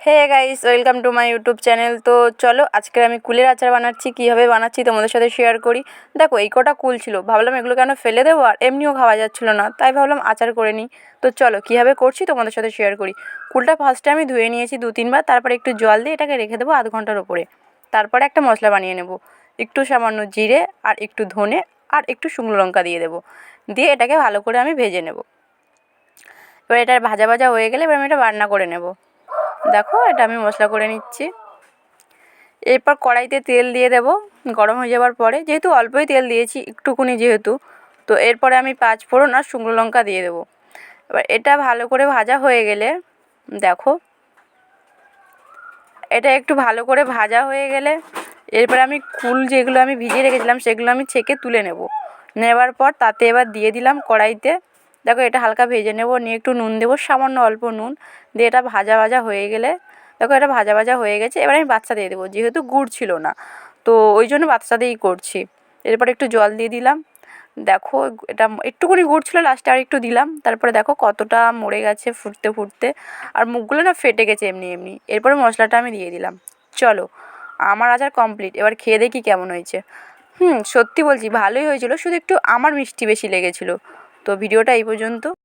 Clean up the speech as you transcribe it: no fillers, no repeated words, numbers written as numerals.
Hey guys, welcome to my YouTube channel. তো চলো আজকে আমি কুলের আচার বানাচ্ছি। কীভাবে বানাচ্ছি তোমাদের সাথে শেয়ার করি। দেখো, এই কটা কুল ছিল, ভাবলাম এগুলো কেন ফেলে দেবো, আর এমনিও খাওয়া যাচ্ছিলো না, তাই ভাবলাম আচার করে নিই। তো চলো কীভাবে করছি তোমাদের সাথে শেয়ার করি। কুলটা ফার্স্টে আমি ধুয়ে নিয়েছি 2-3 বার, তারপরে একটু জল দিয়ে এটাকে রেখে দেবো আধ ঘন্টার ওপরে। তারপরে একটা মশলা বানিয়ে নেব। একটু সামান্য জিরে আর একটু ধনে আর একটু শুকনো লঙ্কা দিয়ে দেবো, দিয়ে এটাকে ভালো করে আমি ভেজে নেব। এবার এটা ভাজা ভাজা হয়ে গেলে এবার আমি এটা রান্না করে নেব। দেখো, এটা আমি মশলা করে নিচ্ছি। এরপর কড়াইতে তেল দিয়ে দেব। গরম হয়ে যাওয়ার পরে, যেহেতু অল্পই তেল দিয়েছি একটুকুনি যেহেতু, তো এরপরে আমি 5 ফোড়ন আর শুকনো লঙ্কা দিয়ে দেবো। এবার এটা ভালো করে ভাজা হয়ে গেলে, দেখো এটা একটু ভালো করে ভাজা হয়ে গেলে এরপরে আমি কুল যেগুলো আমি ভিজিয়ে রেখেছিলাম সেগুলো আমি ছেঁকে তুলে নেব। নেওয়ার পর তাতে এবার দিয়ে দিলাম কড়াইতে। দেখো, এটা হালকা ভেজে নেব, নিয়ে একটু নুন দেবো, সামান্য অল্প নুন দিয়ে এটা ভাজা ভাজা হয়ে গেলে, দেখো এটা ভাজা ভাজা হয়ে গেছে। এবার আমি বাদশা দিয়ে দেবো, যেহেতু গুড় ছিল না তো ওই জন্য বাদশা দিয়েই করছি। এরপর একটু জল দিয়ে দিলাম। দেখো, এটা একটুকুনি গুড় ছিল, লাস্টে আর একটু দিলাম। তারপরে দেখো কতটা মরে গেছে ফুটতে ফুটতে, আর মুখগুলো না ফেটে গেছে এমনি এমনি। এরপরে মশলাটা আমি দিয়ে দিলাম। চলো, আমার আচার কমপ্লিট। এবার খেয়ে দেখি কেমন হয়েছে। সত্যি বলছি ভালোই হয়েছিল, শুধু একটু আমার মিষ্টি বেশি লেগেছিলো। তো ভিডিওটা এই পর্যন্ত।